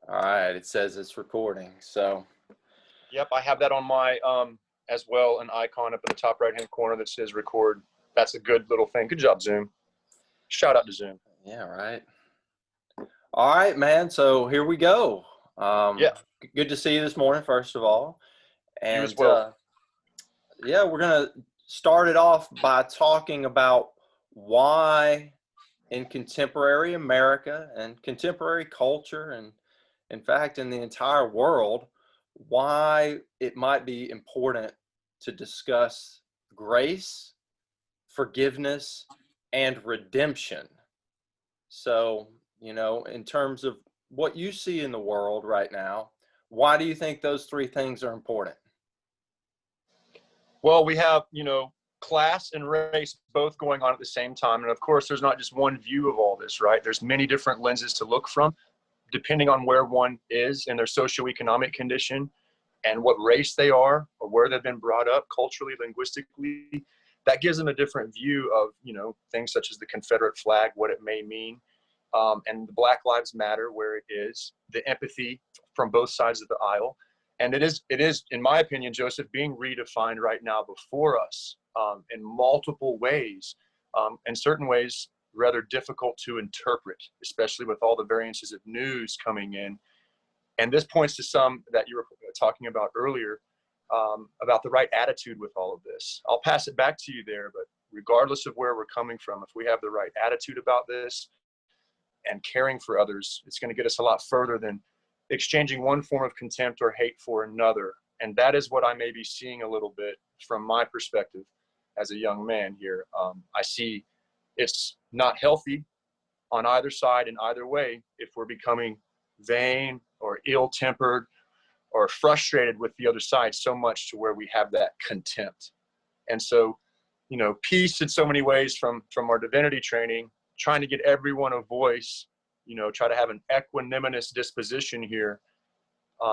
All right, it says it's recording. So, Yep, I have that on my as well, an icon up in the top right hand corner that says record. That's a good little thing. Good job, Zoom. Shout out to Zoom. yeah, right. All right, man. So here we go. Yeah, Good to see you this morning, first of all. you as And well. yeah, we're going to start it off by talking about why in contemporary America and contemporary culture, and in fact, in the entire world, why it might be important to discuss grace, forgiveness, and redemption. So, in terms of what you see in the world right now, why do you think those three things are important? Well, we have, class and race both going on at the same time. And of course, there's not just one view of all this, right? There's many different lenses to look from, depending on where one is in their socioeconomic condition and what race they are or where they've been brought up culturally, linguistically. That gives them a different view of, things such as the Confederate flag, what it may mean, and the Black Lives Matter, where it is, the empathy from both sides of the aisle. And it is, in my opinion, Joseph, being redefined right now before us in multiple ways, in certain ways, rather difficult to interpret, especially with all the variances of news coming in. And this points to some that you were talking about earlier, about the right attitude with all of this. I'll pass it back to you there, but regardless of where we're coming from, if we have the right attitude about this and caring for others, it's going to get us a lot further than exchanging one form of contempt or hate for another. And that is what I may be seeing a little bit from my perspective as a young man here. I see it's not healthy on either side in either way if we're becoming vain or ill-tempered or frustrated with the other side so much to where we have that contempt. And so, peace in so many ways from our divinity training, trying to get everyone a voice, try to have an equanimous disposition here.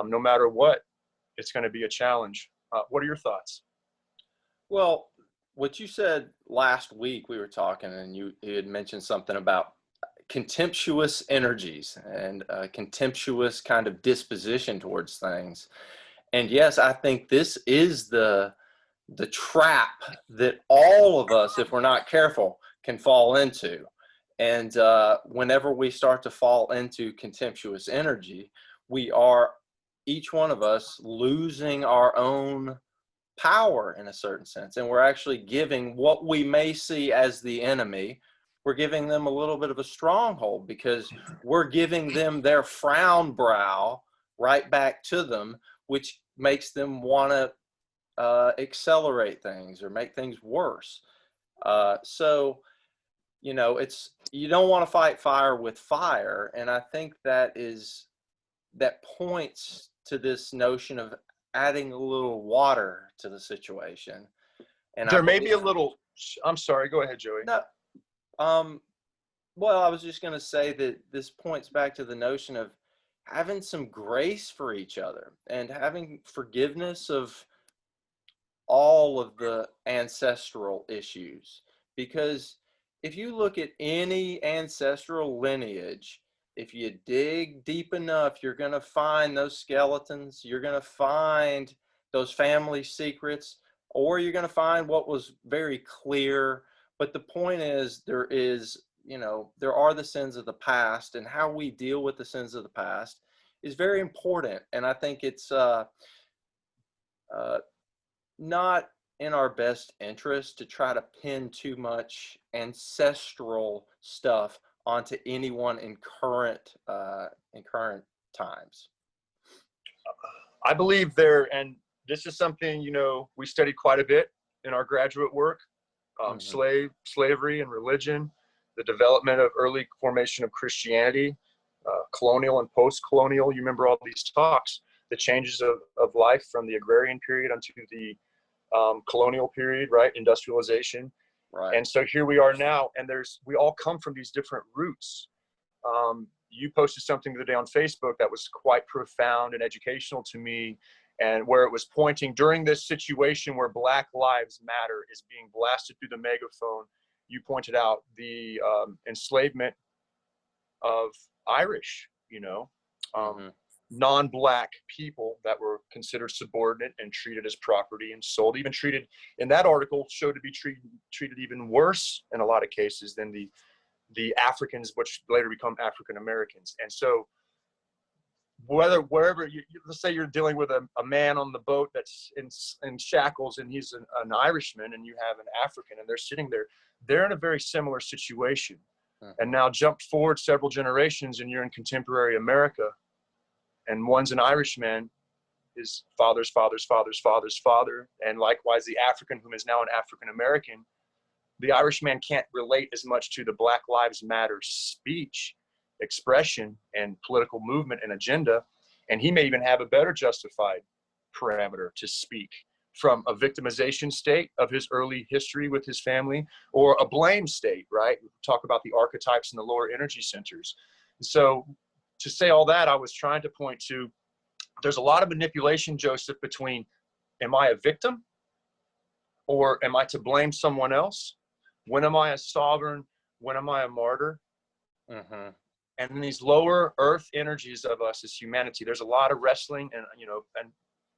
No matter what, it's going to be a challenge. What are your thoughts? Well, what you said last week, we were talking, and you had mentioned something about contemptuous energies and contemptuous kind of disposition towards things. And yes, I think this is the trap that all of us, if we're not careful, can fall into. And whenever we start to fall into contemptuous energy, we are, each one of us, losing our own power in a certain sense. And we're actually giving what we may see as the enemy, we're giving them a little bit of a stronghold, because we're giving them their frown brow right back to them, which makes them want to accelerate things or make things worse. So, it's, you don't want to fight fire with fire. And I think that points to this notion of adding a little water to the situation. And I There may be believe, a little, I'm sorry, go ahead, Joey. no, um, well, I was just going to say that this points back to the notion of having some grace for each other and having forgiveness of all of the ancestral issues. Because if you look at any ancestral lineage, if you dig deep enough, you're going to find those skeletons, you're going to find those family secrets, or you're going to find what was very clear. But the point is, there are the sins of the past, and how we deal with the sins of the past is very important. And I think it's uh, not in our best interest to try to pin too much ancestral stuff onto anyone in current times. I believe there, and this is something, we studied quite a bit in our graduate work, Mm-hmm. slavery and religion, the development of early formation of Christianity, colonial and post-colonial. You remember all these talks, the changes of life from the agrarian period onto the colonial period, right? Industrialization. Right. And so here we are now, and we all come from these different roots. You posted something the other day on Facebook that was quite profound and educational to me, and where it was pointing during this situation where Black Lives Matter is being blasted through the megaphone. You pointed out the enslavement of Irish, Mm-hmm. non-black people that were considered subordinate and treated as property and sold, even treated in that article showed to be treated even worse in a lot of cases than the Africans, which later become African Americans. And so wherever let's say you're dealing with a man on the boat that's in shackles, and he's an Irishman, and you have an African, and they're sitting there, they're in a very similar situation. And now jump forward several generations and you're in contemporary America, and one's an Irishman, his father's father's father's father's father, and likewise the African, whom is now an African American. The Irishman can't relate as much to the Black Lives Matter speech, expression, and political movement and agenda, and he may even have a better justified parameter to speak from a victimization state of his early history with his family, or a blame state, right? We talk about the archetypes in the lower energy centers. So to say all that, I was trying to point to, there's a lot of manipulation, Joseph, between, am I a victim or am I to blame someone else? When am I a sovereign? When am I a martyr? Mm-hmm. And in these lower earth energies of us as humanity, there's a lot of wrestling and, and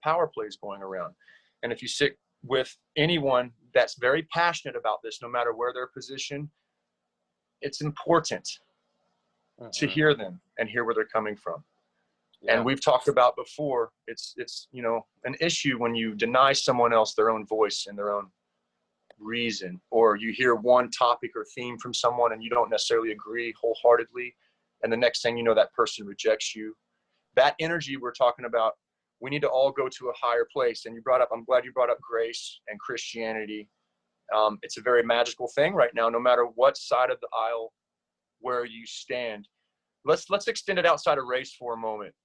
power plays going around. And if you sit with anyone that's very passionate about this, no matter where they're positioned, it's important to hear them and hear where they're coming from. Yeah. And we've talked about before, it's an issue when you deny someone else their own voice and their own reason, or you hear one topic or theme from someone and you don't necessarily agree wholeheartedly, and the next thing you know, that person rejects you. That energy we're talking about, we need to all go to a higher place. And I'm glad you brought up grace and Christianity. It's a very magical thing right now, no matter what side of the aisle where you stand. Let's extend it outside of race for a moment.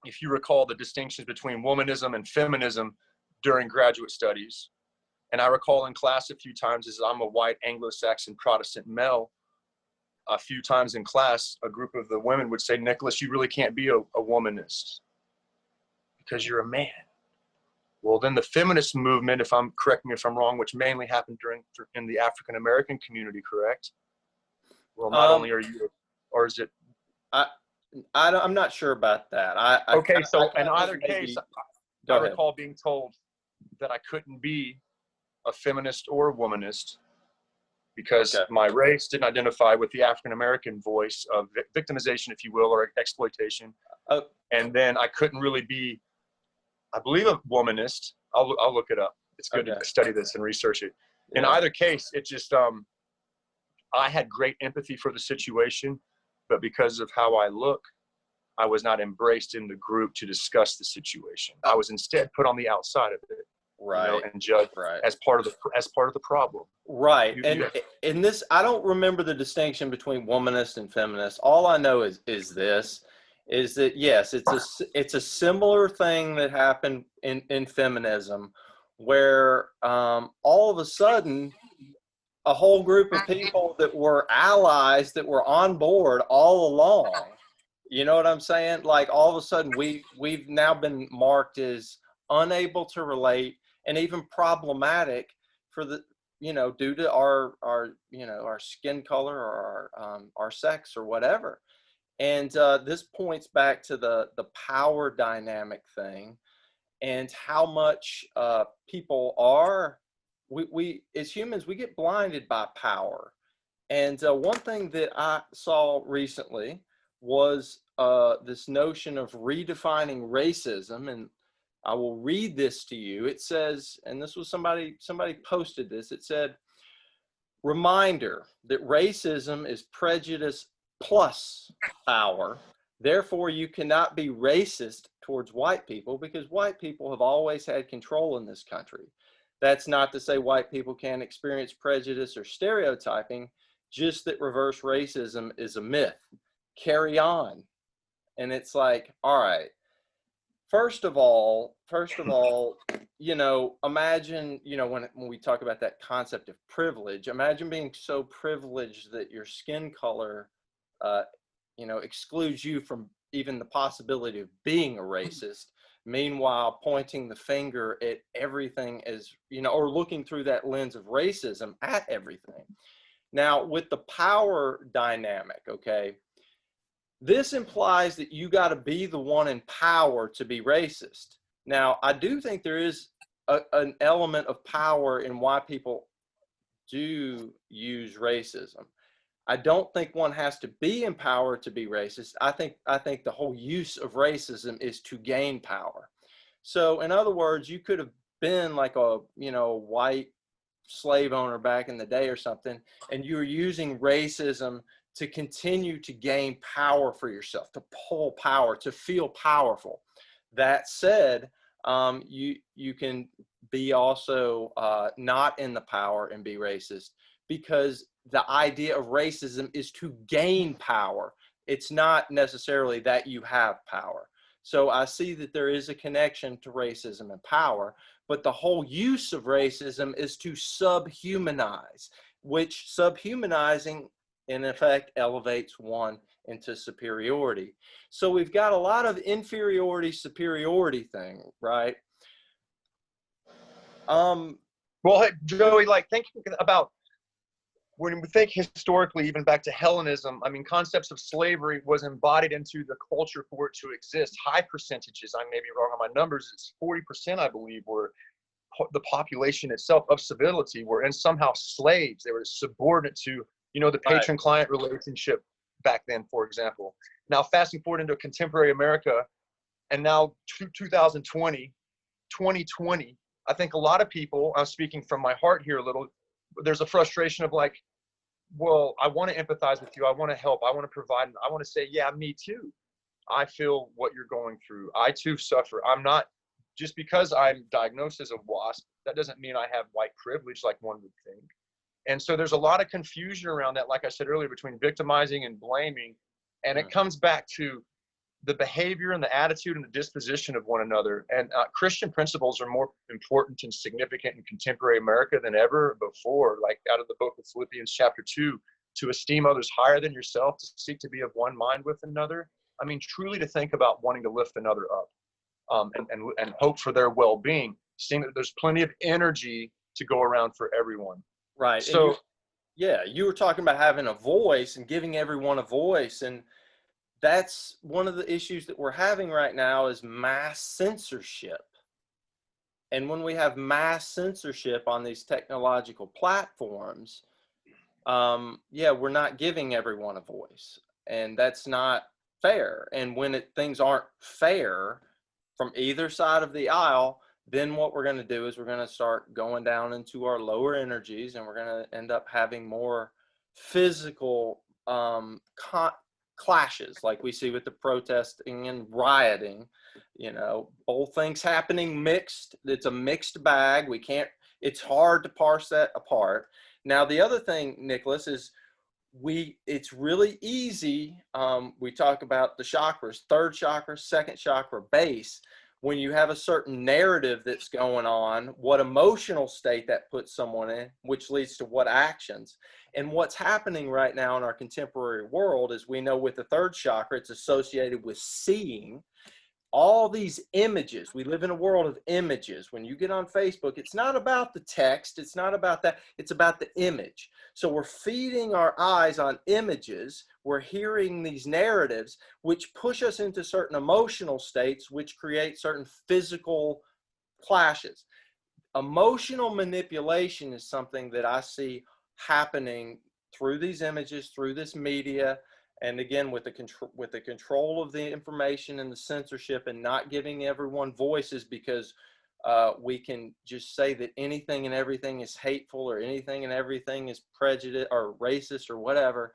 If you recall the distinctions between womanism and feminism during graduate studies, and I recall in class a few times, as I'm a white Anglo-Saxon Protestant male, a few times in class, a group of the women would say, Nicholas, you really can't be a womanist because you're a man. Well, then the feminist movement, correct me if I'm wrong, which mainly happened in the African American community, correct? Well, not only are you, or is it? I'm not sure about that. In either case, I recall being told that I couldn't be a feminist or a womanist because my race didn't identify with the African American voice of victimization, if you will, or exploitation. And then I couldn't really be, I believe, a womanist. I'll look it up. It's good to study this and research it. Yeah. In either case, it just, I had great empathy for the situation, but because of how I look, I was not embraced in the group to discuss the situation. I was instead put on the outside of it, right, and judged as part of the problem. Right, and in this, I don't remember the distinction between womanist and feminist. All I know is that yes, it's a similar thing that happened in feminism, where all of a sudden, a whole group of people that were allies, that were on board all along. You know what I'm saying? Like all of a sudden we've now been marked as unable to relate and even problematic for the, due to our skin color or our sex or whatever. And this points back to the power dynamic thing and how much people are, we as humans, we get blinded by power. And one thing that I saw recently was this notion of redefining racism, and I will read this to you. It says, and this was somebody posted this, it said, reminder that racism is prejudice plus power. Therefore, you cannot be racist towards white people because white people have always had control in this country. That's not to say white people can't experience prejudice or stereotyping, just that reverse racism is a myth. Carry on. And it's like, all right, first of all, imagine, when we talk about that concept of privilege, imagine being so privileged that your skin color, excludes you from even the possibility of being a racist. Meanwhile, pointing the finger at everything as, or looking through that lens of racism at everything. Now, with the power dynamic, okay, This implies that you got to be the one in power to be racist. Now, I do think there is an element of power in why people do use racism. I don't think one has to be in power to be racist. I think the whole use of racism is to gain power. So in other words, you could have been like a, white slave owner back in the day or something, and you're using racism to continue to gain power for yourself, to pull power, to feel powerful. That said, you can be also not in the power and be racist, because the idea of racism is to gain power. It's not necessarily that you have power. So I see that there is a connection to racism and power, but the whole use of racism is to subhumanize, which subhumanizing in effect elevates one into superiority. So we've got a lot of inferiority superiority thing, right? Well, hey, Joey, like thinking about when we think historically, even back to Hellenism, I mean, concepts of slavery was embodied into the culture for it to exist. High percentages, I may be wrong on my numbers, it's 40%, I believe, were the population itself of civility were, and somehow slaves. They were subordinate to, the patron-client relationship back then, for example. Now, fasting forward into contemporary America, and now 2020, 2020, I think a lot of people, I'm speaking from my heart here a little, there's a frustration of like, well, I want to empathize with you. I want to help. I want to provide. I want to say, yeah, me too. I feel what you're going through. I too suffer. I'm not, just because I'm diagnosed as a WASP, that doesn't mean I have white privilege like one would think. And so there's a lot of confusion around that, like I said earlier, between victimizing and blaming. And it comes back to the behavior and the attitude and the disposition of one another. And Christian principles are more important and significant in contemporary America than ever before. Like out of the book of Philippians chapter 2, to esteem others higher than yourself, to seek to be of one mind with another. I mean, truly to think about wanting to lift another up, and hope for their well-being, seeing that there's plenty of energy to go around for everyone. Right. So, you were talking about having a voice and giving everyone a voice, and that's one of the issues that we're having right now is mass censorship. And when we have mass censorship on these technological platforms, we're not giving everyone a voice, and that's not fair. And when things aren't fair from either side of the aisle, then what we're going to do is we're going to start going down into our lower energies, and we're going to end up having more physical clashes like we see with the protesting and rioting. Both things happening mixed. It's a mixed bag. It's hard to parse that apart. Now, the other thing, Nicholas, is it's really easy. We talk about the chakras, third chakra, second chakra, base. When you have a certain narrative that's going on, what emotional state that puts someone in, which leads to what actions. And what's happening right now in our contemporary world is, we know with the third chakra, it's associated with seeing all these images. We live in a world of images. When you get on Facebook, it's not about the text. It's not about that. It's about the image. So we're feeding our eyes on images. We're hearing these narratives, which push us into certain emotional states, which create certain physical clashes. Emotional manipulation is something that I see happening through these images, through this media. And again, with the control of the information and the censorship, and not giving everyone voices, because we can just say that anything and everything is hateful, or anything and everything is prejudice or racist or whatever.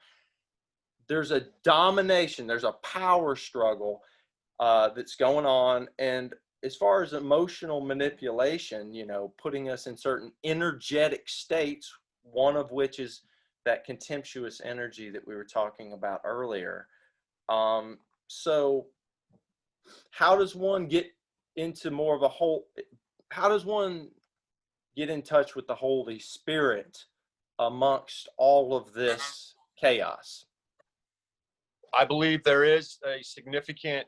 There's a domination, there's a power struggle that's going on. And as far as emotional manipulation, putting us in certain energetic states, one of which is that contemptuous energy that we were talking about earlier. So how does one get into more of how does one get in touch with the Holy Spirit amongst all of this chaos? I believe there is a significant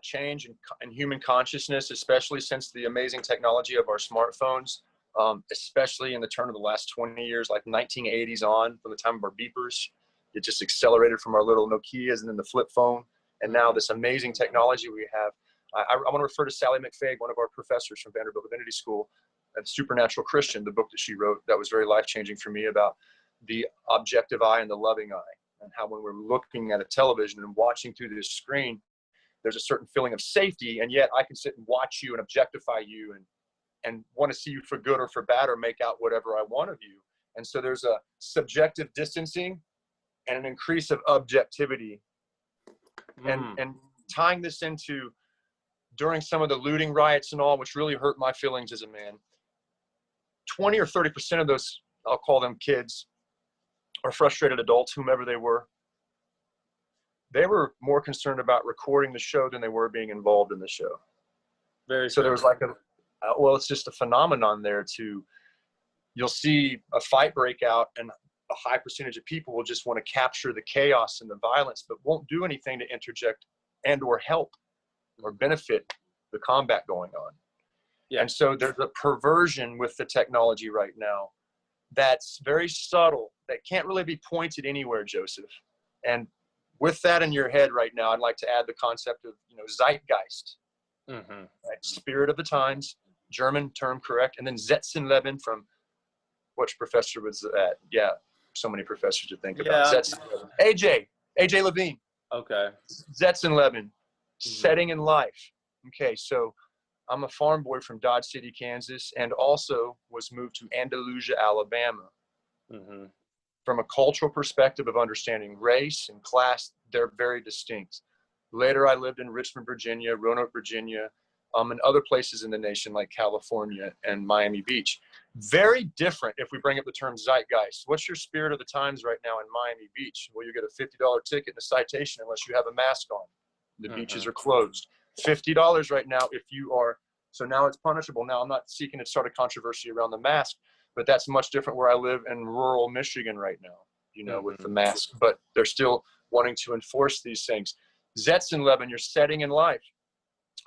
change in human consciousness, especially since the amazing technology of our smartphones, especially in the turn of the last 20 years, like 1980s on, from the time of our beepers. It just accelerated from our little Nokias and then the flip phone. And now this amazing technology we have. I want to refer to Sally McFaig, one of our professors from Vanderbilt Divinity School, and Supernatural Christian, the book that she wrote that was very life-changing for me, about the objective eye and the loving eye, and how when we're looking at a television and watching through this screen, there's a certain feeling of safety, and yet I can sit and watch you and objectify you and want to see you for good or for bad or make out whatever I want of you. And so there's a subjective distancing and an increase of objectivity. And tying this into during some of the looting riots and all, which really hurt my feelings as a man, 20 or 30% of those, I'll call them kids, or frustrated adults, whomever they were more concerned about recording the show than they were being involved in the show. So there was like well, it's just a phenomenon there you'll see a fight break out and a high percentage of people will just want to capture the chaos and the violence, but won't do anything to interject and or help or benefit the combat going on. Yeah. And so there's a perversion with the technology right now that's very subtle, that can't really be pointed anywhere, Joseph. And with that in your head right now, I'd like to add the concept of, zeitgeist, right? Spirit of the times, German term, correct? And then Szetsenleben, from which professor was that? Yeah, so many professors to think about. AJ Levine. Okay. Szetsenleben, setting in life. Okay, so I'm a farm boy from Dodge City, Kansas, and also was moved to Andalusia, Alabama. From a cultural perspective of understanding race and class, they're very distinct. Later, I lived in Richmond, Virginia, Roanoke, Virginia, and other places in the nation like California and Miami Beach. Very different if we bring up the term zeitgeist. What's your spirit of the times right now in Miami Beach? Well, you get a $50 ticket and a citation unless you have a mask on. The beaches are closed. $50 right now if you are, so now it's punishable. Now, I'm not seeking to start a controversy around the mask, but that's much different where I live in rural Michigan right now, with the mask, but they're still wanting to enforce these things. Szetsenleben, you're setting in life.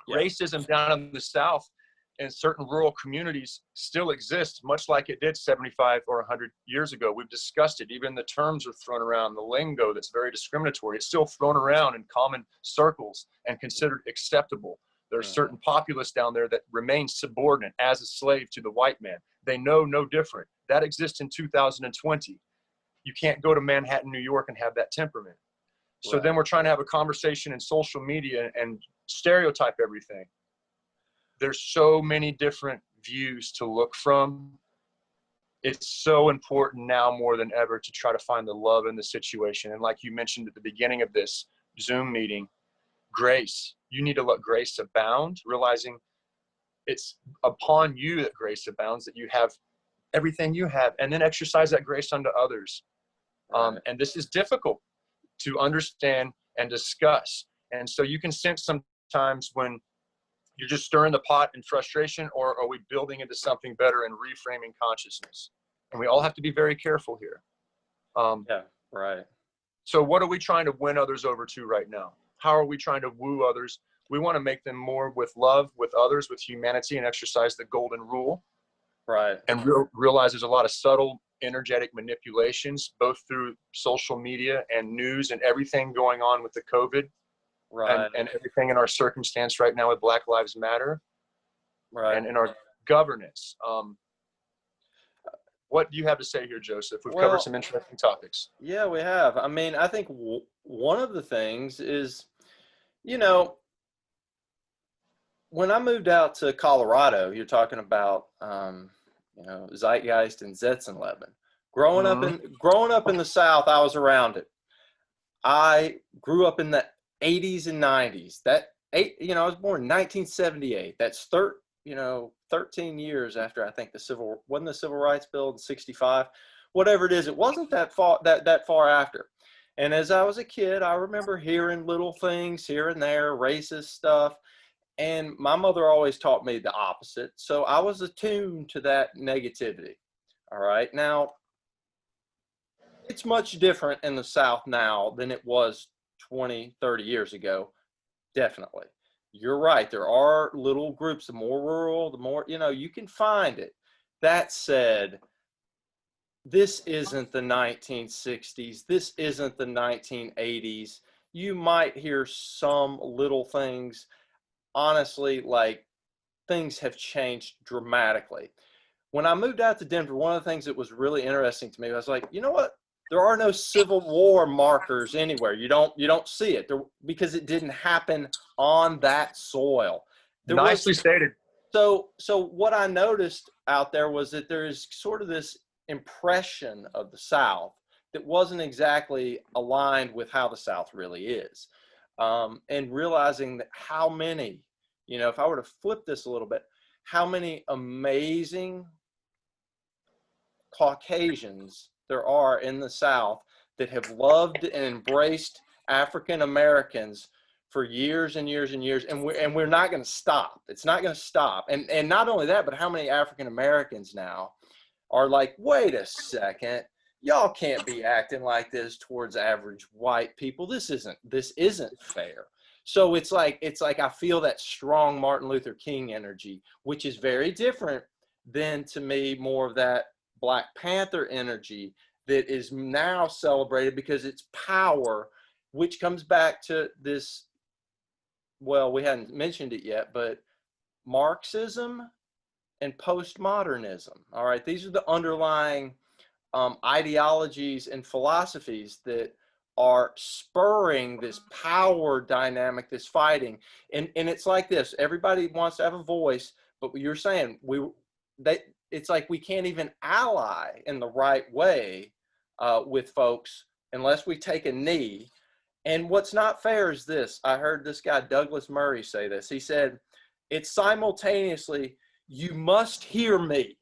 Yeah. Racism down in the South and certain rural communities still exists, much like it did 75 or 100 years ago. We've discussed it. Even the terms are thrown around, the lingo that's very discriminatory. It's still thrown around in common circles and considered acceptable. There are certain populists down there that remain subordinate as a slave to the white man. They know no different. That exists in 2020. You can't go to Manhattan, New York and have that temperament. So then we're trying to have a conversation in social media and stereotype everything. There's so many different views to look from. It's so important now more than ever to try to find the love in the situation. And like you mentioned at the beginning of this Zoom meeting, grace. You need to let grace abound, realizing it's upon you that grace abounds, that you have everything you have, and then exercise that grace unto others. And this is difficult to understand and discuss. And so you can sense sometimes when you're just stirring the pot in frustration, or are we building into something better and reframing consciousness? And we all have to be very careful here. So what are we trying to win others over to right now? How are we trying to woo others? We want to make them more with love, with others, with humanity, and exercise the golden rule. And realize there's a lot of subtle, energetic manipulations, both through social media and news and everything going on with the COVID. And everything in our circumstance right now with Black Lives Matter. And in our governance. What do you have to say here, Joseph? We've covered some interesting topics. Yeah, we have. I mean, I think one of the things is, when I moved out to Colorado, you're talking about, zeitgeist and Szetsenleben. Growing up in the South, I was around it. I grew up in the 80s and 90s. I was born in 1978. That's 13 years after, I think, wasn't the Civil Rights Bill in 65, whatever it is. It wasn't that far after. And as I was a kid, I remember hearing little things here and there, racist stuff. And my mother always taught me the opposite. So I was attuned to that negativity. All right. Now, it's much different in the South now than it was 20, 30 years ago. Definitely. You're right. There are little groups, the more rural, the more, you can find it. That said, this isn't the 1960s. This isn't the 1980s. You might hear some little things. Honestly, like things have changed dramatically. When I moved out to Denver, one of the things that was really interesting to me, I was like, you know what? There are no Civil War markers anywhere. You don't see it there, because it didn't happen on that soil. There was Nicely stated. so what I noticed out there was that there is sort of this impression of the South that wasn't exactly aligned with how the South really is. And realizing that how many, if I were to flip this a little bit, how many amazing Caucasians there are in the South that have loved and embraced African Americans for years and years and years, and we're not going to stop. It's not going to stop. And not only that, but how many African Americans now are like, wait a second, y'all can't be acting like this towards average white people. This isn't fair. So it's like I feel that strong Martin Luther King energy, which is very different than, to me, more of that Black Panther energy that is now celebrated because it's power, which comes back to this. Well, we hadn't mentioned it yet, but Marxism and postmodernism. All right, these are the underlying ideologies and philosophies that are spurring this power dynamic, this fighting. And it's like this: everybody wants to have a voice, but you're saying it's like we can't even ally in the right way with folks unless we take a knee. And what's not fair is this. I heard this guy, Douglas Murray, say this. He said, it's simultaneously, you must hear me,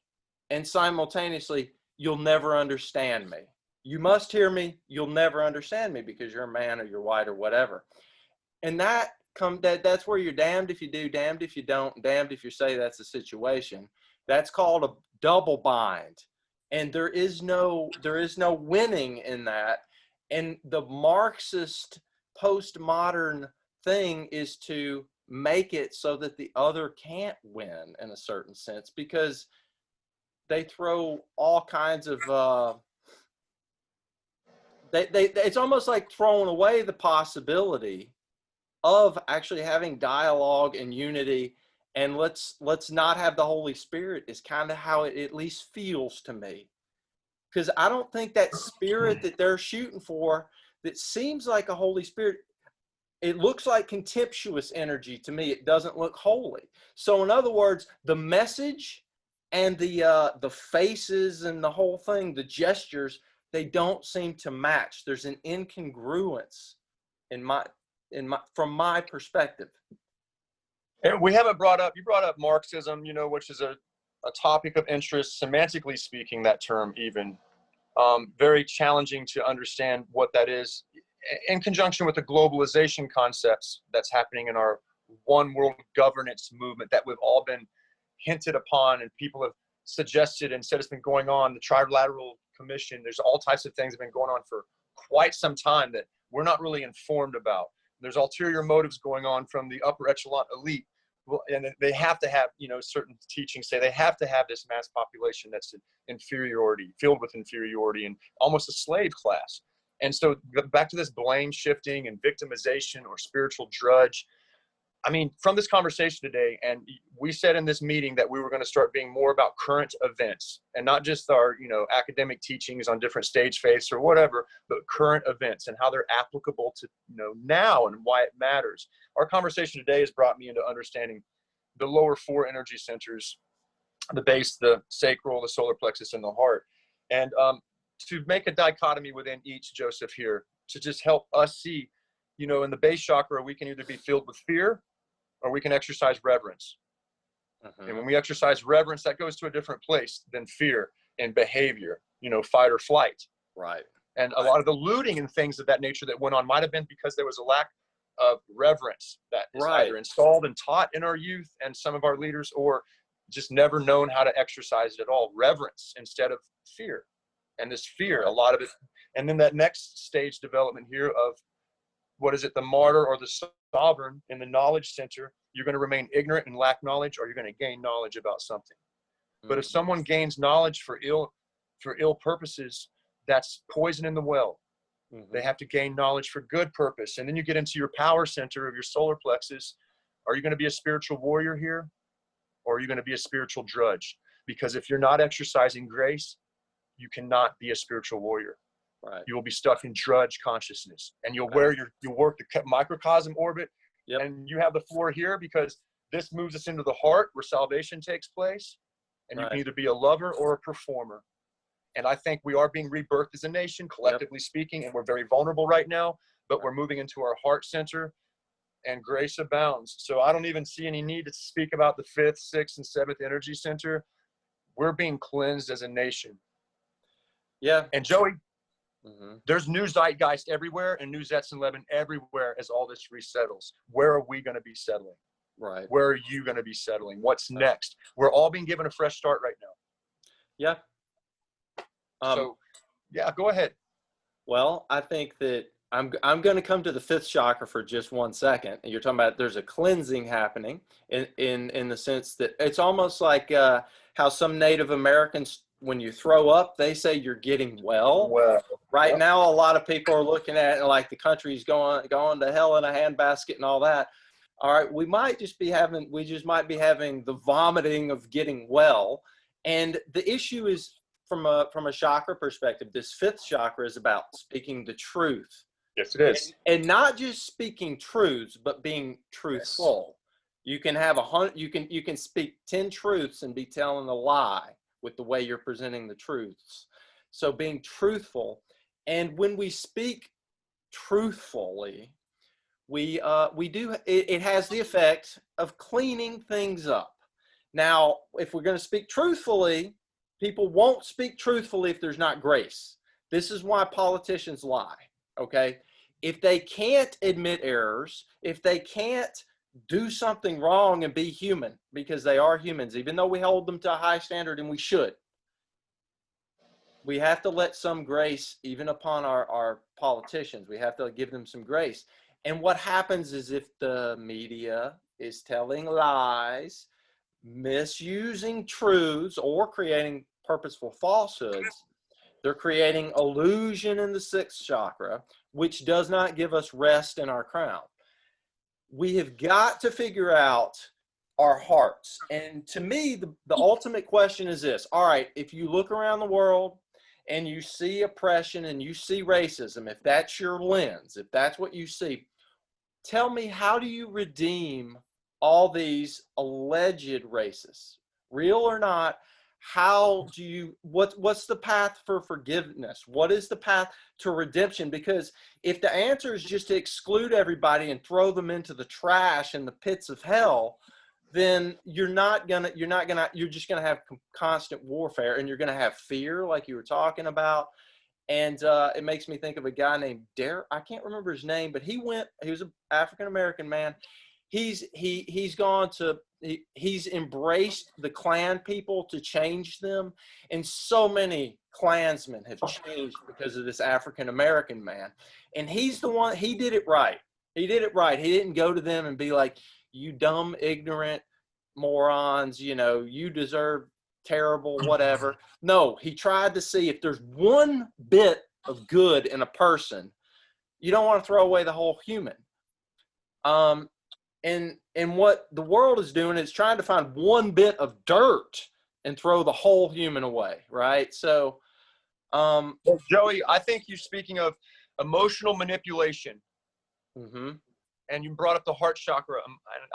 and simultaneously, you'll never understand me. You must hear me, you'll never understand me because you're a man or you're white or whatever. And that's where you're damned if you do, damned if you don't, damned if you say that's the situation. That's called a double bind. And there is no winning in that. And the Marxist postmodern thing is to make it so that the other can't win in a certain sense, because they throw all kinds of it's almost like throwing away the possibility of actually having dialogue and unity. And let's not have the Holy Spirit is kind of how it at least feels to me. Because I don't think that spirit that they're shooting for, that seems like a Holy Spirit, it looks like contemptuous energy to me. It doesn't look holy. So in other words, the message and the faces and the whole thing, the gestures, they don't seem to match. There's an incongruence from my perspective. And you brought up Marxism, which is a topic of interest, semantically speaking, that term even. Very challenging to understand what that is in conjunction with the globalization concepts that's happening in our one world governance movement that we've all been hinted upon and people have suggested and said it's been going on. The Trilateral Commission, there's all types of things that have been going on for quite some time that we're not really informed about. There's ulterior motives going on from the upper echelon elite. And they have to have, certain teachings say they have to have this mass population that's filled with inferiority and almost a slave class. And so back to this blame shifting and victimization or spiritual drudge. I mean, from this conversation today, and we said in this meeting that we were going to start being more about current events and not just our, academic teachings on different stage faiths or whatever, but current events and how they're applicable to, now and why it matters. Our conversation today has brought me into understanding the lower four energy centers, the base, the sacral, the solar plexus, and the heart. And to make a dichotomy within each, Joseph, here, to just help us see, in the base chakra, we can either be filled with fear or we can exercise reverence. And when we exercise reverence, that goes to a different place than fear and behavior, fight or flight. Right. And a lot of the looting and things of that nature that went on might have been because there was a lack of reverence that is either installed and taught in our youth and some of our leaders, or just never known how to exercise it at all. Reverence instead of fear. And this fear, a lot of it. And then that next stage development here of, what is it, the martyr or the sovereign in the knowledge center, you're going to remain ignorant and lack knowledge, or you're going to gain knowledge about something. But if someone gains knowledge for ill for ill purposes, that's poison in the well. They have to gain knowledge for good purpose. And then you get into your power center of your solar plexus. Are you going to be a spiritual warrior here? Or are you going to be a spiritual drudge? Because if you're not exercising grace, you cannot be a spiritual warrior. Right. You will be stuck in drudge consciousness, and you'll work the microcosm orbit. Yep. And you have the floor here because this moves us into the heart where salvation takes place. And you can either be a lover or a performer. And I think we are being rebirthed as a nation, collectively speaking, and we're very vulnerable right now, but we're moving into our heart center and grace abounds. So I don't even see any need to speak about the 5th, 6th, and 7th energy center. We're being cleansed as a nation. Yeah. And Joey, there's new zeitgeist everywhere and new Zetson-Levin everywhere as all this resettles. Where are we going to be settling? Right. Where are you going to be settling? What's next? We're all being given a fresh start right now. Yeah. So, yeah, go ahead. Well, I think that I'm going to come to the 5th chakra for just 1 second. And you're talking about there's a cleansing happening in the sense that it's almost like how some Native Americans, when you throw up, they say you're getting well. Right now, a lot of people are looking at it like the country's going to hell in a handbasket and all that. All right, we just might be having the vomiting of getting well. And the issue is from a chakra perspective, this 5th chakra is about speaking the truth. Yes, it is. And not just speaking truths, but being truthful. Yes. You can have you can speak 10 truths and be telling a lie with the way you're presenting the truths. So being truthful. And when we speak truthfully, it has the effect of cleaning things up. Now, if we're going to speak truthfully, people won't speak truthfully if there's not grace. This is why politicians lie, okay? If they can't admit errors, if they can't do something wrong and be human, because they are humans, even though we hold them to a high standard, and we should, we have to let some grace even upon our politicians. We have to give them some grace. And what happens is if the media is telling lies, misusing truths, or creating purposeful falsehoods, they're creating illusion in the 6th chakra, which does not give us rest in our crown. We have got to figure out our hearts. And to me, the ultimate question is this. All right, if you look around the world and you see oppression and you see racism, if that's your lens, if that's what you see, tell me, how do you redeem all these alleged racists? Real or not, how do you, what's the path for forgiveness? What is the path to redemption? Because if the answer is just to exclude everybody and throw them into the trash and the pits of hell, then you're just gonna have constant warfare, and you're gonna have fear, like you were talking about. And it makes me think of a guy named Derek. I can't remember his name, but he was an African-American man. He's embraced the Klan people to change them. And so many Klansmen have changed because of this African-American man. And he's the one, he did it right. He did it right. He didn't go to them and be like, you dumb, ignorant morons, you deserve terrible, whatever. No, he tried to see if there's one bit of good in a person, you don't want to throw away the whole human. And what the world is doing is trying to find one bit of dirt and throw the whole human away, right? So, well, Joey, I think you're speaking of emotional manipulation. And you brought up the heart chakra.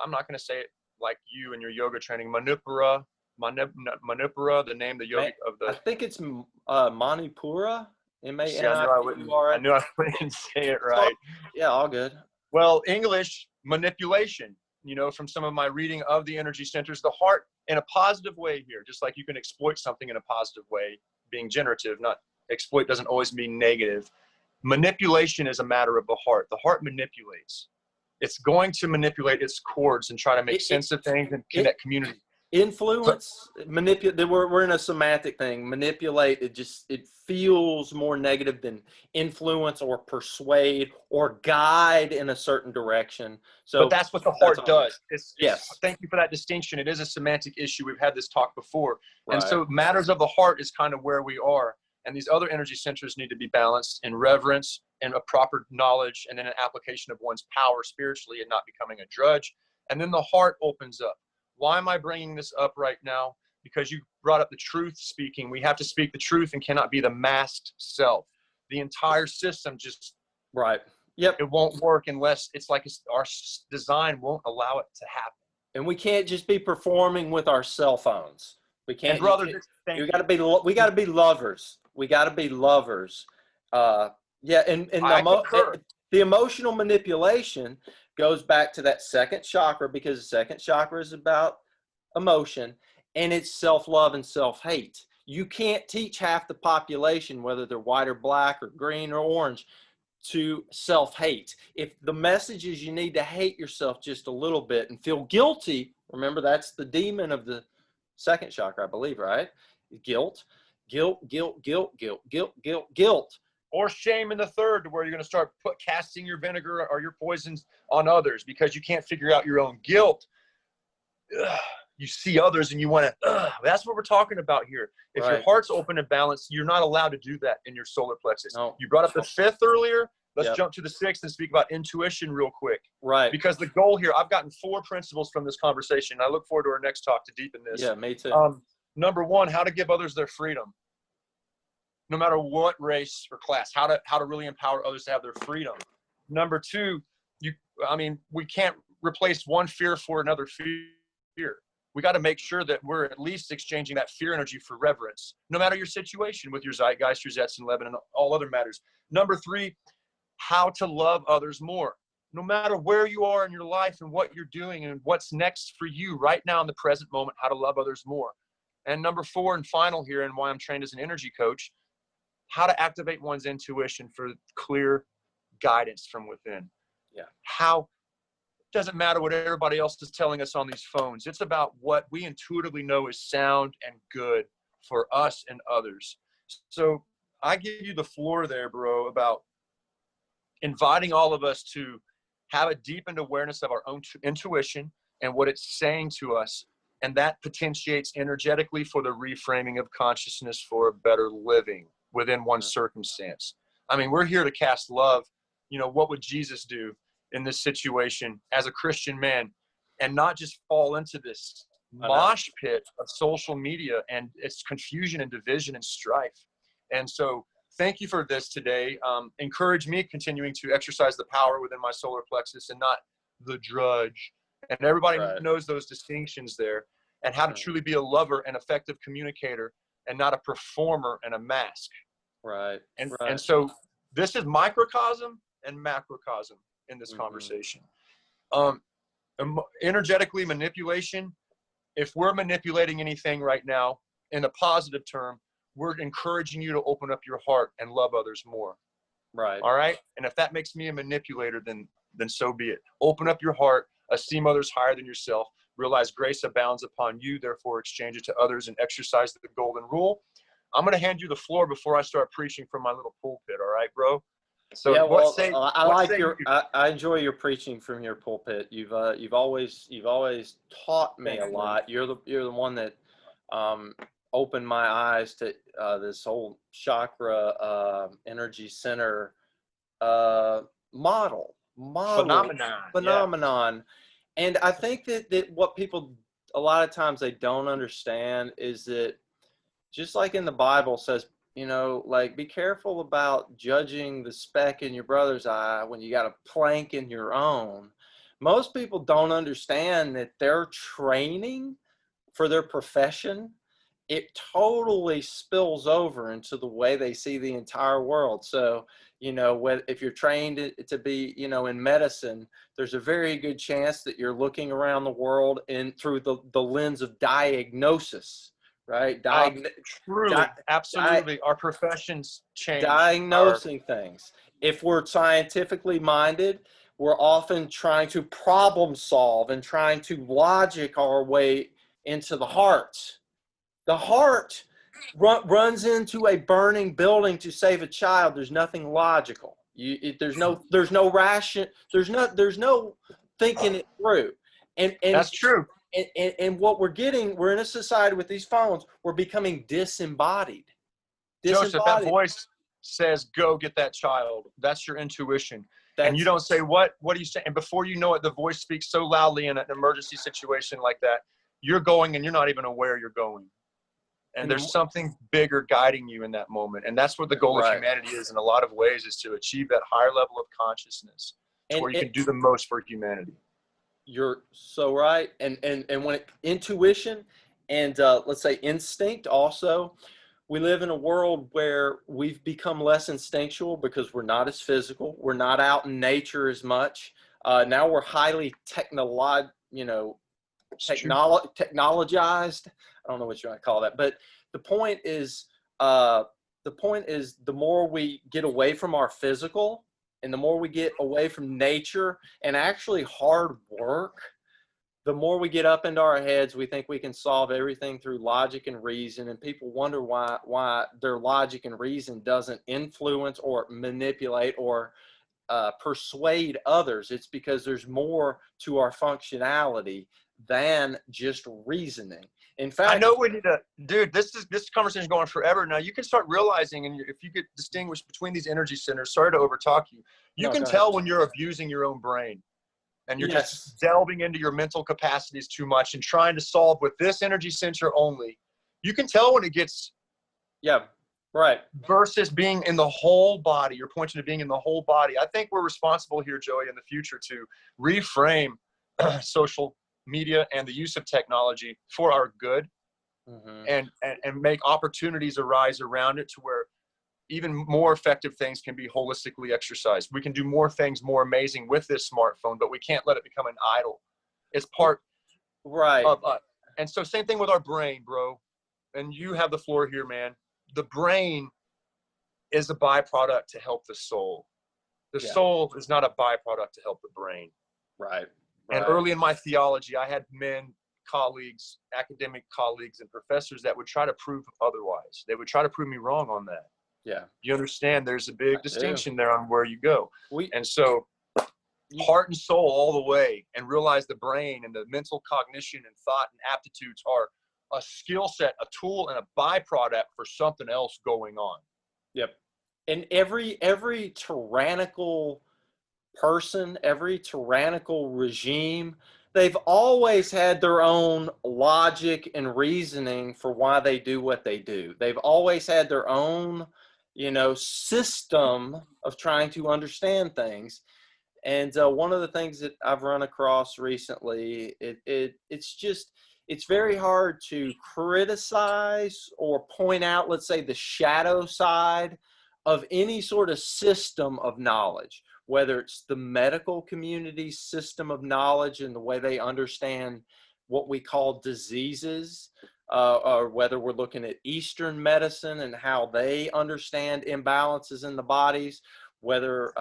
I'm not going to say it like you and your yoga training. Manipura, the name, the yogi of the. I think it's Manipura. I knew I wouldn't say it right. Yeah, all good. Well, English manipulation, from some of my reading of the energy centers, the heart in a positive way here, just like you can exploit something in a positive way, being generative, not exploit doesn't always mean negative. Manipulation is a matter of the heart. The heart manipulates. It's going to manipulate its chords and try to make sense of things and connect community. influence, manipulate. We're in a semantic thing. Manipulate. It feels more negative than influence or persuade or guide in a certain direction. So, but that's what the heart does. Yes. Thank you for that distinction. It is a semantic issue. We've had this talk before. Right. And so matters of the heart is kind of where we are. And these other energy centers need to be balanced in reverence and a proper knowledge, and then an application of one's power spiritually and not becoming a drudge. And then the heart opens up. Why am I bringing this up right now? Because you brought up the truth speaking. We have to speak the truth and cannot be the masked self. The entire system just, right. Yep. It won't work unless our design won't allow it to happen. And we can't just be performing with our cell phones. We can't. And brother, we got to be lovers. We got to be lovers. Yeah. And the emotional manipulation goes back to that second chakra, because the second chakra is about emotion, and it's self-love and self-hate. You can't teach half the population, whether they're white or black or green or orange, to self-hate. If the message is you need to hate yourself just a little bit and feel guilty, remember that's the demon of the second chakra, I believe, right? Guilt. Or shame in the third, to where you're going to start casting your vinegar or your poisons on others because you can't figure out your own guilt. Ugh. You see others and you want to, that's what we're talking about here. If your heart's open and balanced, you're not allowed to do that in your solar plexus. No. You brought up the fifth earlier. Let's jump to the sixth and speak about intuition real quick. Right. Because the goal here, I've gotten 4 principles from this conversation. I look forward to our next talk to deepen this. Yeah, me too. Number 1, how to give others their freedom. No matter what race or class, how to really empower others to have their freedom. Number 2, we can't replace one fear for another fear. We got to make sure that we're at least exchanging that fear energy for reverence, no matter your situation with your Zeitgeist, your Zetson, Lebanon, and all other matters. Number 3, how to love others more, no matter where you are in your life and what you're doing and what's next for you right now in the present moment, how to love others more. And number 4 and final here, and why I'm trained as an energy coach, how to activate one's intuition for clear guidance from within. Yeah. Doesn't matter what everybody else is telling us on these phones. It's about what we intuitively know is sound and good for us and others. So I give you the floor there, bro, about inviting all of us to have a deepened awareness of our own intuition and what it's saying to us. And that potentiates energetically for the reframing of consciousness for a better living within one circumstance. I mean, we're here to cast love. You know, what would Jesus do in this situation as a Christian man, and not just fall into this mosh pit of social media and its confusion and division and strife. And so thank you for this today. Encourage me continuing to exercise the power within my solar plexus and not the drudge. And everybody knows those distinctions there, and how to truly be a lover and effective communicator and not a performer and a mask. Right. And so this is microcosm and macrocosm in this conversation. Energetically manipulation, if we're manipulating anything right now in a positive term, we're encouraging you to open up your heart and love others more. Right. All right. And if that makes me a manipulator, then so be it. Open up your heart, esteem others higher than yourself, realize grace abounds upon you, therefore exchange it to others and exercise the golden rule. I'm going to hand you the floor before I start preaching from my little pulpit. All right, bro? So I enjoy your preaching from your pulpit. You've always taught me a lot. You're the one that opened my eyes to this whole chakra energy center model phenomenon. And I think that what people a lot of times they don't understand is that, just like in the Bible says, you know, like, be careful about judging the speck in your brother's eye when you got a plank in your own. Most people don't understand that their training for their profession, it totally spills over into the way they see the entire world. So, you know, if you're trained to be, you know, in medicine, there's a very good chance that you're looking around the world through the lens of diagnosis. Right. Truly, absolutely. Our professions change. Diagnosing things. If we're scientifically minded, we're often trying to problem solve and trying to logic our way into the heart. The heart runs into a burning building to save a child. There's nothing logical. There's no ration. There's no thinking it through. And That's true. And what we're in a society with these phones, we're becoming disembodied. Joseph, that voice says, go get that child. That's your intuition. And you don't say, what do you say? And before you know it, the voice speaks so loudly in an emergency situation like that, you're going and you're not even aware you're going. And there's something bigger guiding you in that moment. And that's what the goal of humanity is in a lot of ways, is to achieve that higher level of consciousness where you can do the most for humanity. You're so right. And when intuition and let's say instinct also, we live in a world where we've become less instinctual because we're not as physical. We're not out in nature as much. Now we're highly technologized. I don't know what you want to call that, but the point is the more we get away from our physical and the more we get away from nature and actually hard work, the more we get up into our heads, we think we can solve everything through logic and reason. And people wonder why their logic and reason doesn't influence or manipulate or persuade others. It's because there's more to our functionality than just reasoning. In fact, I know we need to, dude, this conversation is going forever. Now you can start realizing, and if you could distinguish between these energy centers, sorry to overtalk you, you can tell when you're abusing your own brain and you're just delving into your mental capacities too much and trying to solve with this energy center only. You can tell when it gets versus being in the whole body. You're pointing to being in the whole body. I think we're responsible here, Joey, in the future to reframe social media and the use of technology for our good, and make opportunities arise around it to where even more effective things can be holistically exercised. We can do more things more amazing with this smartphone, but we can't let it become an idol. It's part of us. And so same thing with our brain, bro. And you have the floor here, man. The brain is a byproduct to help the soul. The soul is not a byproduct to help the brain. Right. And early in my theology, I had men, colleagues, academic colleagues, and professors that would try to prove otherwise. They would try to prove me wrong on that. Yeah. You understand there's a big distinction there on where you go. And so heart and soul all the way, and realize the brain and the mental cognition and thought and aptitudes are a skill set, a tool, and a byproduct for something else going on. Yep. And every tyrannical person, every tyrannical regime, they've always had their own logic and reasoning for why they do what they do. They've always had their own, system of trying to understand things. And one of the things that I've run across recently, it's very hard to criticize or point out, let's say, the shadow side of any sort of system of knowledge, whether it's the medical community's system of knowledge and the way they understand what we call diseases, or whether we're looking at Eastern medicine and how they understand imbalances in the bodies, whether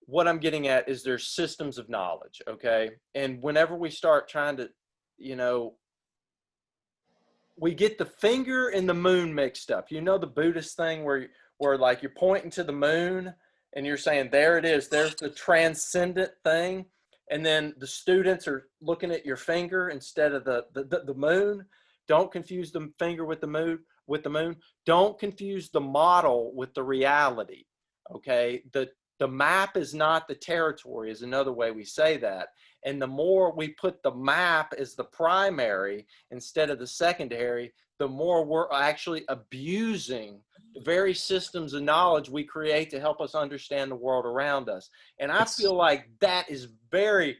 what I'm getting at is there's systems of knowledge, okay? And whenever we start trying to, we get the finger and the moon mixed up. The Buddhist thing where like you're pointing to the moon and you're saying, there it is, there's the transcendent thing. And then the students are looking at your finger instead of the moon. Don't confuse the finger with the moon. Don't confuse the model with the reality. Okay. The map is not the territory is another way we say that. And the more we put the map as the primary instead of the secondary, the more we're actually abusing the very systems of knowledge we create to help us understand the world around us. And I feel like that is very,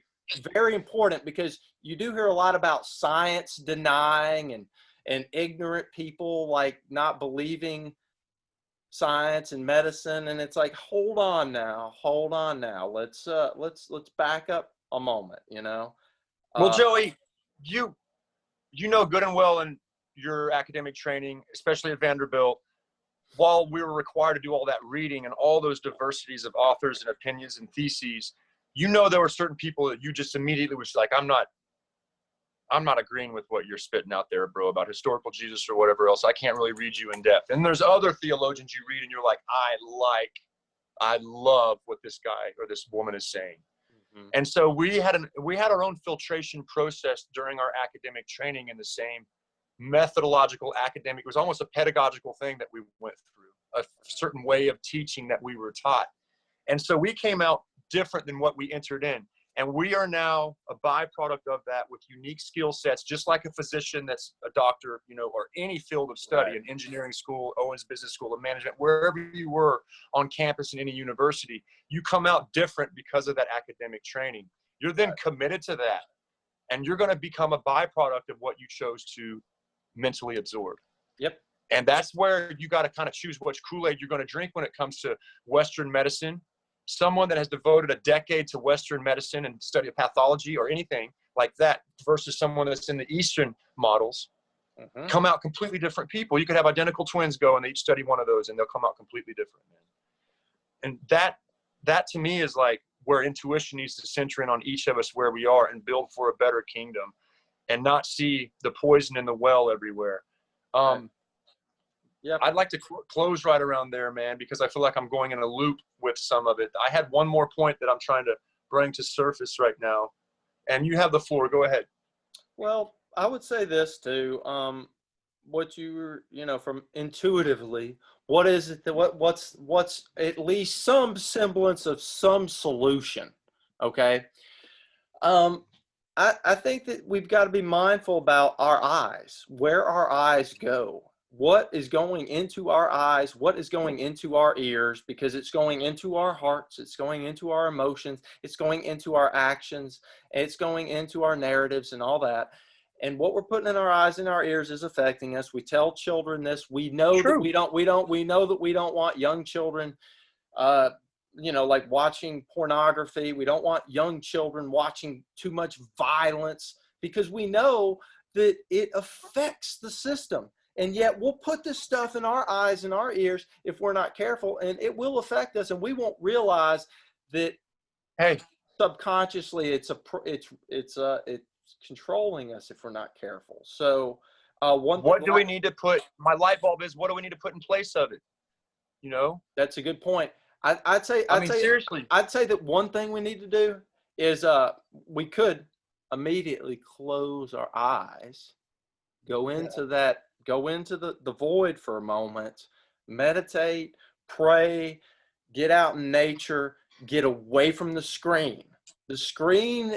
very important, because you do hear a lot about science denying and ignorant people like not believing science and medicine. And it's like, hold on now. Let's back up a moment, Well, Joey, you know good and well in your academic training, especially at Vanderbilt, while we were required to do all that reading and all those diversities of authors and opinions and theses, there were certain people that you just immediately was like, I'm not I'm not agreeing with what you're spitting out there, bro, about historical Jesus or whatever else. I can't really read you in depth. And there's other theologians you read and you're like, I love what this guy or this woman is saying. Mhm. And so we had our own filtration process during our academic training in the same methodological academic. It was almost a pedagogical thing that we went through, a certain way of teaching that we were taught. And so we came out different than what we entered in. And we are now a byproduct of that with unique skill sets, just like a physician that's a doctor, you know, or any field of study, Right. an engineering school, Owens Business School of Management, wherever you were on campus in any university, you come out different because of that academic training. You're then Right. committed to that, and you're going to become a byproduct of what you chose to mentally absorb. Yep. And that's where you got to kind of choose which Kool-Aid you're going to drink when it comes to Western medicine. Someone that has devoted a decade to Western medicine and study of pathology or anything like that versus someone that's in the Eastern models Mhm. come out completely different people. You could have identical twins go and they each study one of those and they'll come out completely different. And that to me is like where intuition needs to center in on each of us where we are and build for a better kingdom and not see the poison in the well everywhere. Right. Yep. I'd like to close right around there, man, because I feel like I'm going in a loop with some of it. I had one more point that I'm trying to bring to surface right now, and you have the floor. Go ahead. Well, I would say this too. What from intuitively, what is it that what's at least some semblance of some solution? Okay. Um, I think that we've got to be mindful about our eyes, where our eyes go, what is going into our eyes, what is going into our ears, because it's going into our hearts, it's going into our emotions, it's going into our actions, it's going into our narratives and all that. And what we're putting in our eyes and our ears is affecting us. We tell children this. We know that True. we know that we don't want young children like watching pornography. We don't want young children watching too much violence because we know that it affects the system. And yet we'll put this stuff in our eyes and our ears if we're not careful, and it will affect us, and we won't realize that Hey, subconsciously it's controlling us if we're not careful. So what do we need to put? My light bulb is, what do we need to put in place of it? You know, that's a good point. I'd say seriously. I'd say that one thing we need to do is we could immediately close our eyes, go into the void for a moment, meditate, pray, get out in nature, get away from the screen. The screen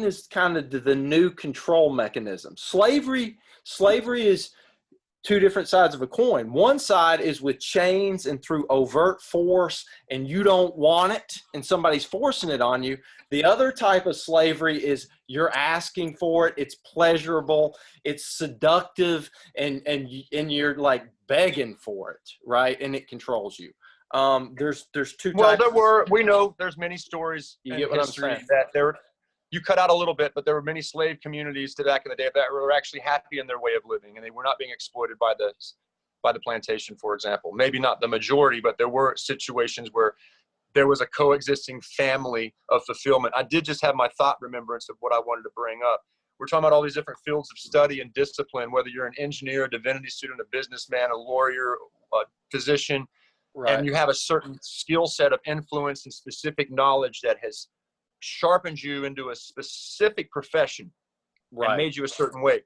is kind of the new control mechanism. Slavery is two different sides of a coin. One side is with chains and through overt force, and you don't want it, and somebody's forcing it on you. The other type of slavery is you're asking for it. It's pleasurable. It's seductive, and you're like begging for it, right? And it controls you. There's two types. Well, we know there's many stories You in get what I'm history saying? that you cut out a little bit, but there were many slave communities back in the day that were actually happy in their way of living, and they were not being exploited by the plantation, for example. Maybe not the majority, but there were situations where there was a coexisting family of fulfillment. I did just have my thought remembrance of what I wanted to bring up. We're talking about all these different fields of study and discipline, whether you're an engineer, a divinity student, a businessman, a lawyer, a physician, Right. and you have a certain skill set of influence and specific knowledge that has sharpened you into a specific profession and made you a certain way.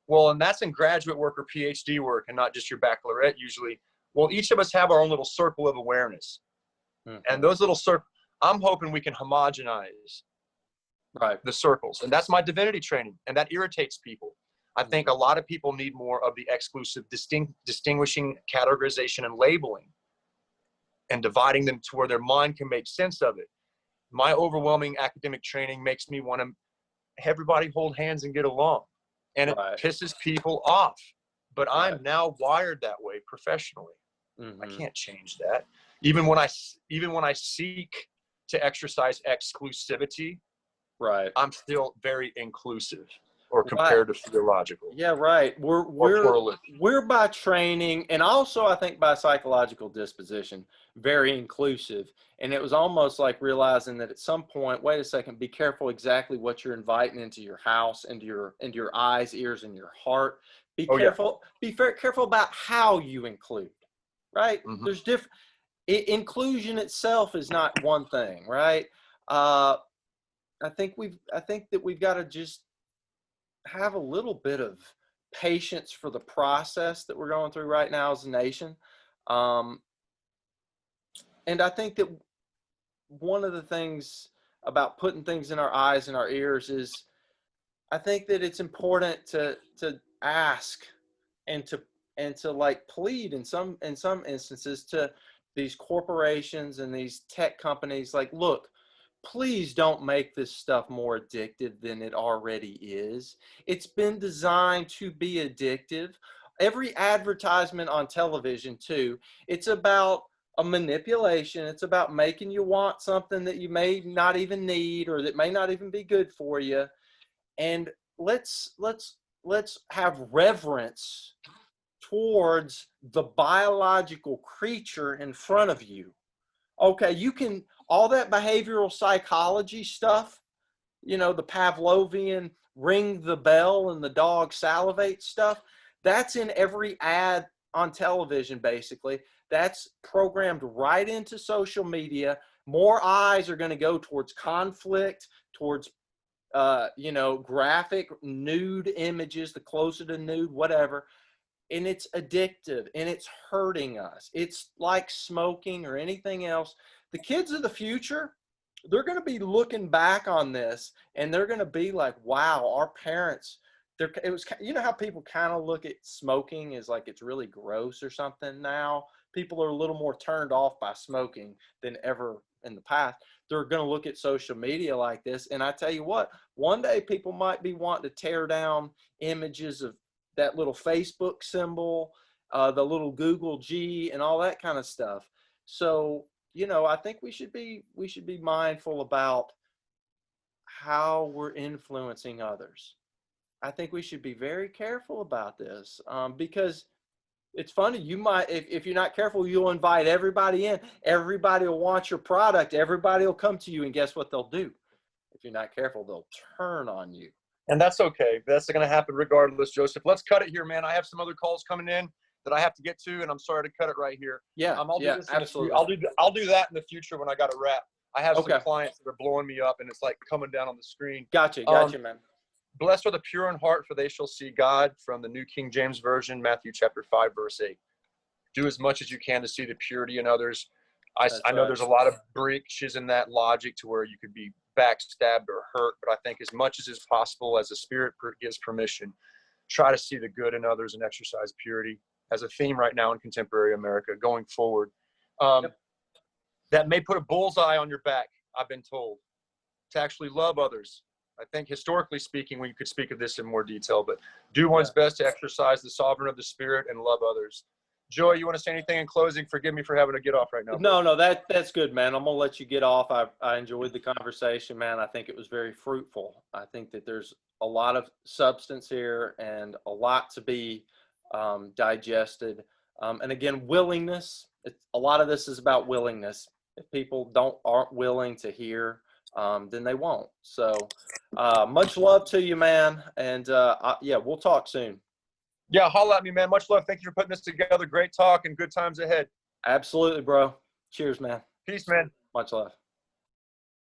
Well, and that's in graduate work or PhD work and not just your baccalaureate usually. Well, each of us have our own little circle of awareness. Mhm. And those little circles, I'm hoping we can homogenize the circles. And that's my divinity training. And that irritates people. I think a lot of people need more of the exclusive distinguishing categorization and labeling and dividing them to where their mind can make sense of it. My overwhelming academic training makes me want to everybody hold hands and get along. And it pisses people off. But I'm now wired that way professionally. I can't change that. Even when I seek to exercise exclusivity, I'm still very inclusive. or Right. compared to theological Yeah, right. or pluralistic. We're by training and also I think by psychological disposition very inclusive. And it was almost like realizing that at some point, wait a second, be careful exactly what you're inviting into your house, into your eyes, ears, and your heart. Be Oh, yeah. careful. Be very careful about how you include. Right? Mhm. There's different. Inclusion itself is not one thing, right? I think that we've got to just have a little bit of patience for the process that we're going through right now as a nation. Um, and I think that one of the things about putting things in our eyes and our ears is I think that it's important to ask and to like plead in some instances to these corporations and these tech companies like, look, please don't make this stuff more addictive than it already is. It's been designed to be addictive. Every advertisement on television too, it's about a manipulation. It's about making you want something that you may not even need or that may not even be good for you. And let's have reverence towards the biological creature in front of you. Okay, you can, all that behavioral psychology stuff, you know, the Pavlovian ring the bell and the dog salivate stuff, that's in every ad on television, basically. That's programmed right into social media. More eyes are going to go towards conflict, towards graphic nude images, the closer to nude, whatever. And it's addictive and it's hurting us. It's like smoking or anything else. The kids of the future, they're going to be looking back on this and they're going to be like, wow, our parents, it was, you know how people kind of look at smoking as like it's really gross or something now? People are a little more turned off by smoking than ever in the past. They're going to look at social media like this. And I tell you what, one day people might be wanting to tear down images of that little Facebook symbol, the little Google G and all that kind of stuff. So, you know, I think we should be mindful about how we're influencing others. I think we should be very careful about this because it's funny. You might, if you're not careful, you'll invite everybody in. Everybody will want your product. Everybody will come to you, and guess what they'll do? If you're not careful, they'll turn on you. And that's okay. That's going to happen regardless, Joseph. Let's cut it here, man. I have some other calls coming in that I have to get to, and I'm sorry to cut it right here. Yeah, I'll do this absolutely. I'll do that in the future when I got a wrap. I have Okay. some clients that are blowing me up, and it's like coming down on the screen. Gotcha, man. Blessed are the pure in heart, for they shall see God, from the New King James Version, Matthew chapter 5, verse 8. Do as much as you can to see the purity in others. I know there's a lot of breaches in that logic to where you could be backstabbed or hurt, but I think as much as is possible, as the Spirit gives permission, try to see the good in others and exercise purity as a theme right now in contemporary America going forward. That may put a bullseye on your back, I've been told, to actually love others. I think historically speaking, we could speak of this in more detail, but do one's best to exercise the sovereign of the Spirit and love others. Joy, you want to say anything in closing? Forgive me for having to get off right now. No, that's good, man. I'm going to let you get off. I enjoyed the conversation, man. I think it was very fruitful. I think that there's a lot of substance here and a lot to be digested. And again, willingness. A lot of this is about willingness. If people aren't willing to hear, then they won't. So much love to you, man. And yeah, we'll talk soon. Yeah, holla at me, man. Much love. Thank you for putting this together. Great talk and good times ahead. Absolutely, bro. Cheers, man. Peace, man. Much love.